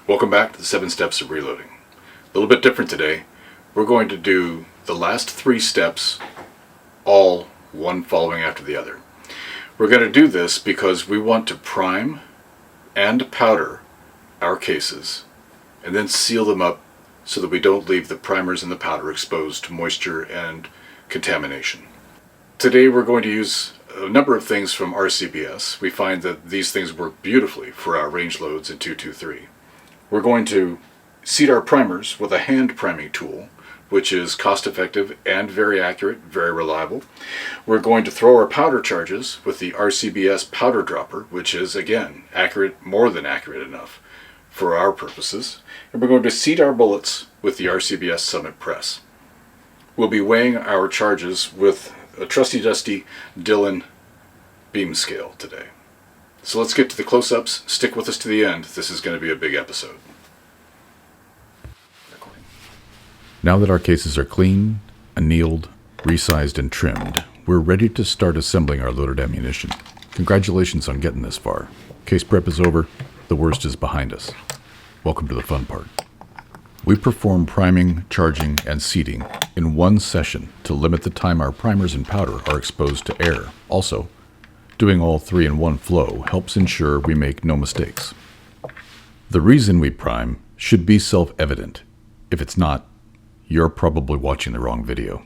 Welcome back to the 7 Steps of Reloading. A little bit different today. We're going to do the last 3 steps, all one following after the other. We're going to do this because we want to prime and powder our cases and then seal them up so that we don't leave the primers and the powder exposed to moisture and contamination. Today we're going to use a number of things from RCBS. We find that these things work beautifully for our range loads in 223. We're going to seat our primers with a hand priming tool, which is cost effective and very accurate, very reliable. We're going to throw our powder charges with the RCBS powder dropper, which is again accurate, more than accurate enough for our purposes. And we're going to seat our bullets with the RCBS Summit press. We'll be weighing our charges with a trusty dusty Dillon beam scale today. So let's get to the close-ups. Stick with us to the end. This is going to be a big episode. Now that our cases are clean, annealed, resized, and trimmed, we're ready to start assembling our loaded ammunition. Congratulations on getting this far. Case prep is over. The worst is behind us. Welcome to the fun part. We perform priming, charging, and seating in one session to limit the time our primers and powder are exposed to air. Also, doing all 3 in one flow helps ensure we make no mistakes. The reason we prime should be self-evident. If it's not, you're probably watching the wrong video.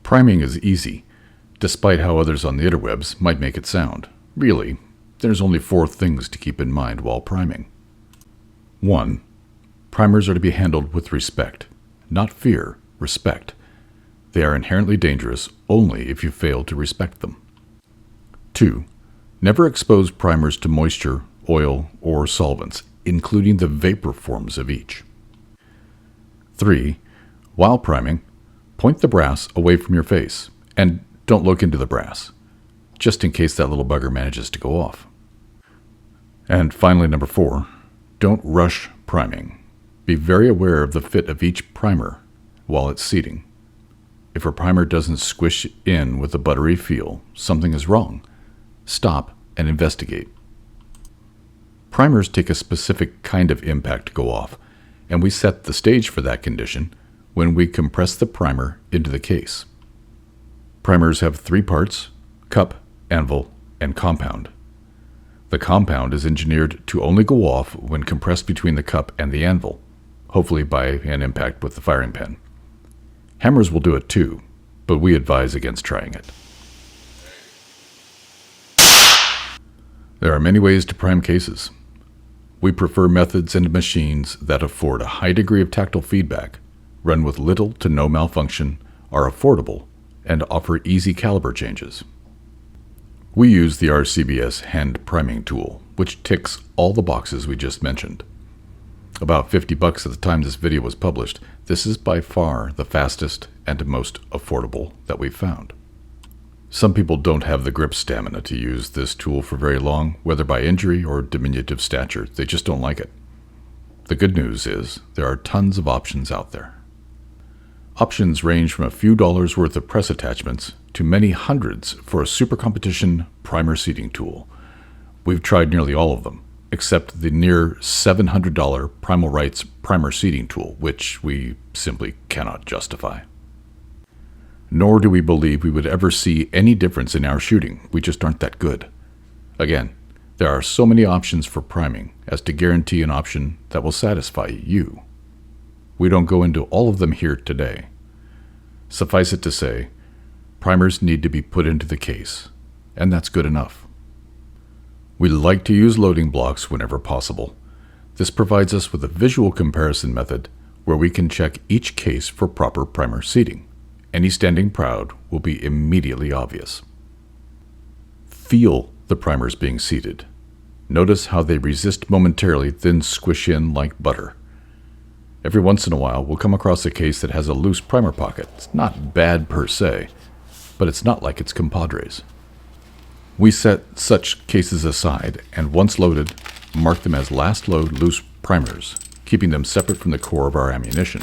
Priming is easy, despite how others on the interwebs might make it sound. Really, there's only 4 things to keep in mind while priming. 1. Primers are to be handled with respect. Not fear, respect. They are inherently dangerous only if you fail to respect them. 2. Never expose primers to moisture, oil, or solvents, including the vapor forms of each. 3. While priming, point the brass away from your face, and don't look into the brass, just in case that little bugger manages to go off. And finally, number 4, don't rush priming. Be very aware of the fit of each primer while it's seating. If a primer doesn't squish in with a buttery feel, something is wrong. Stop and investigate. Primers take a specific kind of impact to go off, and we set the stage for that condition when we compress the primer into the case. Primers have 3 parts: cup, anvil, and compound. The compound is engineered to only go off when compressed between the cup and the anvil, hopefully by an impact with the firing pin. Hammers will do it too, but we advise against trying it. There are many ways to prime cases. We prefer methods and machines that afford a high degree of tactile feedback, run with little to no malfunction, are affordable, and offer easy caliber changes. We use the RCBS hand priming tool, which ticks all the boxes we just mentioned. About $50 at the time this video was published, this is by far the fastest and most affordable that we've found. Some people don't have the grip stamina to use this tool for very long, whether by injury or diminutive stature. They just don't like it. The good news is there are tons of options out there. Options range from a few dollars worth of press attachments to many hundreds for a super competition primer seating tool. We've tried nearly all of them, except the near $700 Primal Rights primer seating tool, which we simply cannot justify. Nor do we believe we would ever see any difference in our shooting. We just aren't that good. Again, there are so many options for priming as to guarantee an option that will satisfy you. We don't go into all of them here today. Suffice it to say, primers need to be put into the case, and that's good enough. We like to use loading blocks whenever possible. This provides us with a visual comparison method where we can check each case for proper primer seating. Any standing proud will be immediately obvious. Feel the primers being seated. Notice how they resist momentarily, then squish in like butter. Every once in a while, we'll come across a case that has a loose primer pocket. It's not bad per se, but it's not like it's compadres. We set such cases aside, and once loaded, mark them as last load loose primers, keeping them separate from the core of our ammunition.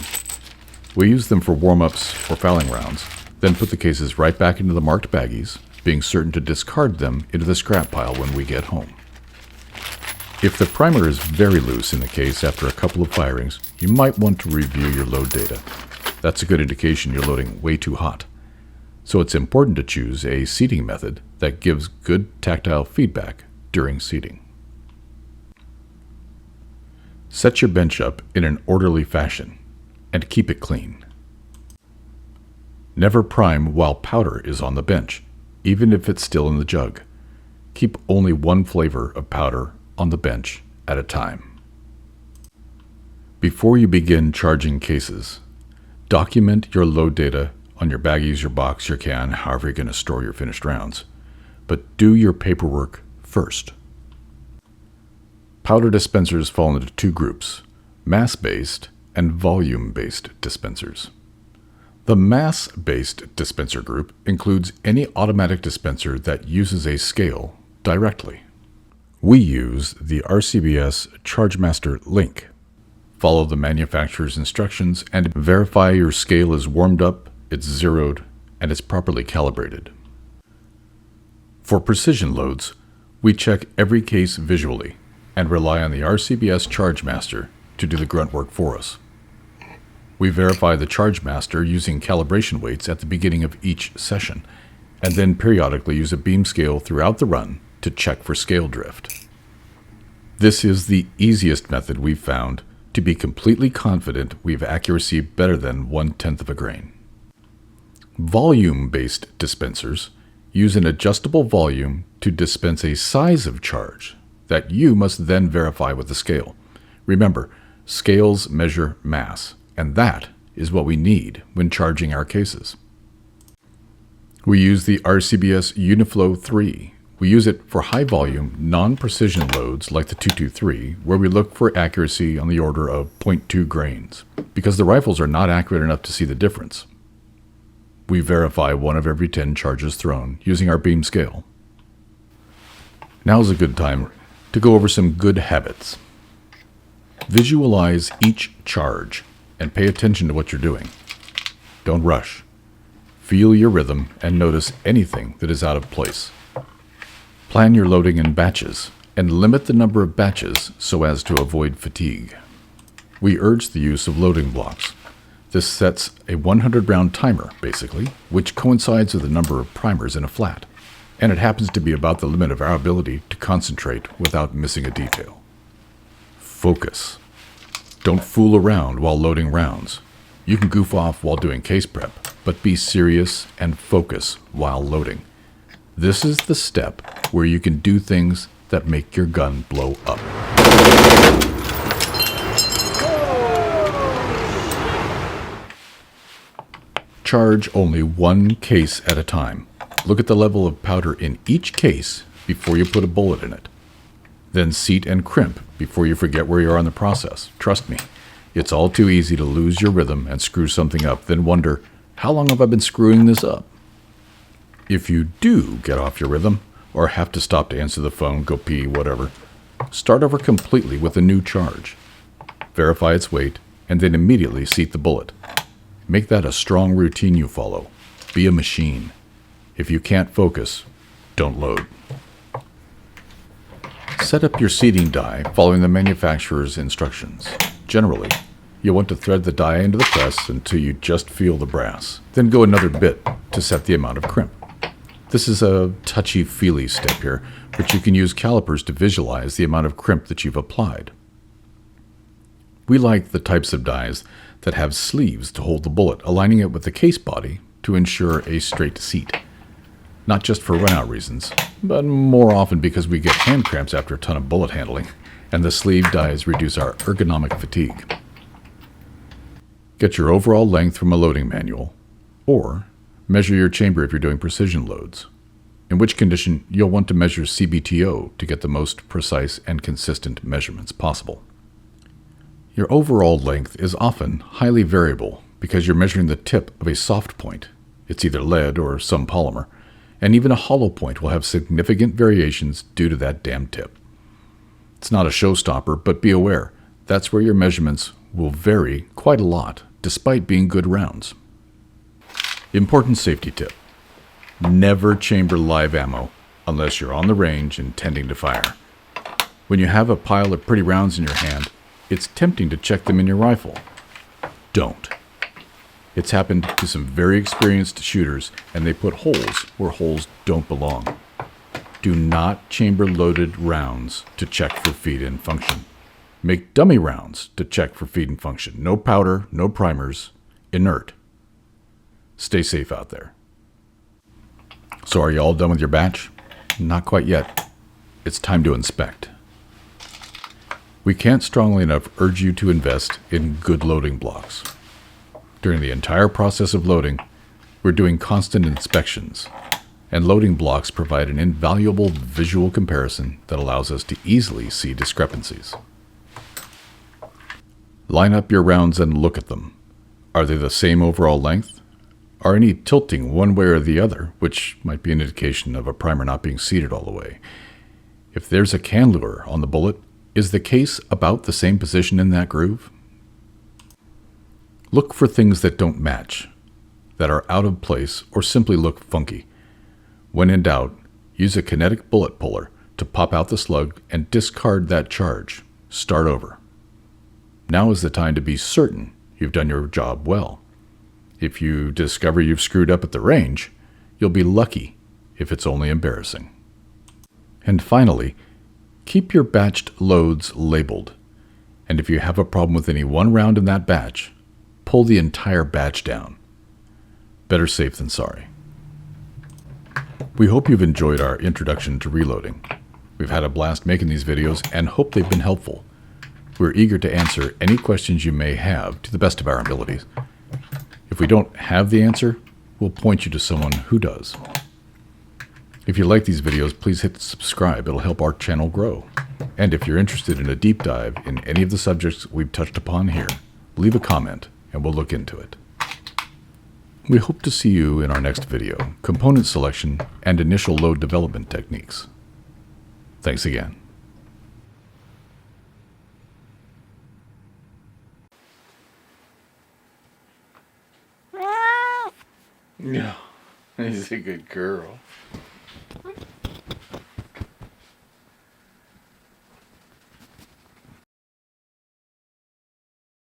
We use them for warm-ups or fouling rounds, then put the cases right back into the marked baggies, being certain to discard them into the scrap pile when we get home. If the primer is very loose in the case after a couple of firings, you might want to review your load data. That's a good indication you're loading way too hot. So it's important to choose a seating method that gives good tactile feedback during seating. Set your bench up in an orderly fashion and keep it clean. Never prime while powder is on the bench, even if it's still in the jug. Keep only one flavor of powder on the bench at a time. Before you begin charging cases, document your load data on your baggies, your box, your can, however you're going to store your finished rounds. But do your paperwork first. Powder dispensers fall into two groups, mass-based and volume-based dispensers. The mass-based dispenser group includes any automatic dispenser that uses a scale directly. We use the RCBS ChargeMaster link. Follow the manufacturer's instructions and verify your scale is warmed up, it's zeroed, and it's properly calibrated. For precision loads, we check every case visually and rely on the RCBS ChargeMaster to do the grunt work for us. We verify the ChargeMaster using calibration weights at the beginning of each session, and then periodically use a beam scale throughout the run to check for scale drift. This is the easiest method we've found to be completely confident we have accuracy better than 1/10 of a grain. Volume-based dispensers use an adjustable volume to dispense a size of charge that you must then verify with the scale. Remember, scales measure mass, and that is what we need when charging our cases. We use the RCBS Uniflow 3. We use it for high-volume, non-precision loads like the 223, where we look for accuracy on the order of 0.2 grains, because the rifles are not accurate enough to see the difference. We verify 1 of every 10 charges thrown using our beam scale. Now's a good time to go over some good habits. Visualize each charge and pay attention to what you're doing. Don't rush. Feel your rhythm and notice anything that is out of place. Plan your loading in batches and limit the number of batches so as to avoid fatigue. We urge the use of loading blocks. This sets a 100-round timer, basically, which coincides with the number of primers in a flat, and it happens to be about the limit of our ability to concentrate without missing a detail. Focus. Don't fool around while loading rounds. You can goof off while doing case prep, but be serious and focus while loading. This is the step where you can do things that make your gun blow up. Charge only one case at a time. Look at the level of powder in each case before you put a bullet in it. Then seat and crimp before you forget where you are in the process. Trust me, it's all too easy to lose your rhythm and screw something up, then wonder, how long have I been screwing this up? If you do get off your rhythm, or have to stop to answer the phone, go pee, whatever, start over completely with a new charge. Verify its weight, and then immediately seat the bullet. Make that a strong routine you follow. Be a machine. If you can't focus, don't load. Set up your seating die following the manufacturer's instructions. Generally, you'll want to thread the die into the press until you just feel the brass, then go another bit to set the amount of crimp. This is a touchy-feely step here, but you can use calipers to visualize the amount of crimp that you've applied. We like the types of dies that have sleeves to hold the bullet, aligning it with the case body to ensure a straight seat. Not just for runout reasons, but more often because we get hand cramps after a ton of bullet handling, and the sleeve dies reduce our ergonomic fatigue. Get your overall length from a loading manual, or measure your chamber if you're doing precision loads, in which condition you'll want to measure CBTO to get the most precise and consistent measurements possible. Your overall length is often highly variable because you're measuring the tip of a soft point. It's either lead or some polymer, and even a hollow point will have significant variations due to that damn tip. It's not a showstopper, but be aware, that's where your measurements will vary quite a lot, despite being good rounds. Important safety tip: never chamber live ammo unless you're on the range intending to fire. When you have a pile of pretty rounds in your hand, it's tempting to check them in your rifle. Don't. It's happened to some very experienced shooters, and they put holes where holes don't belong. Do not chamber loaded rounds to check for feed-in function. Make dummy rounds to check for feed-in function. No powder, no primers, inert. Stay safe out there. So are you all done with your batch? Not quite yet. It's time to inspect. We can't strongly enough urge you to invest in good loading blocks. During the entire process of loading, we're doing constant inspections, and loading blocks provide an invaluable visual comparison that allows us to easily see discrepancies. Line up your rounds and look at them. Are they the same overall length? Are any tilting one way or the other, which might be an indication of a primer not being seated all the way? If there's a cannelure on the bullet, is the case about the same position in that groove? Look for things that don't match, that are out of place, or simply look funky. When in doubt, use a kinetic bullet puller to pop out the slug and discard that charge. Start over. Now is the time to be certain you've done your job well. If you discover you've screwed up at the range, you'll be lucky if it's only embarrassing. And finally, keep your batched loads labeled. And if you have a problem with any one round in that batch, pull the entire batch down. Better safe than sorry. We hope you've enjoyed our introduction to reloading. We've had a blast making these videos and hope they've been helpful. We're eager to answer any questions you may have to the best of our abilities. If we don't have the answer, we'll point you to someone who does. If you like these videos, please hit subscribe. It'll help our channel grow. And if you're interested in a deep dive in any of the subjects we've touched upon here, leave a comment and we'll look into it. We hope to see you in our next video, component selection and initial load development techniques. Thanks again. No, he's a good girl.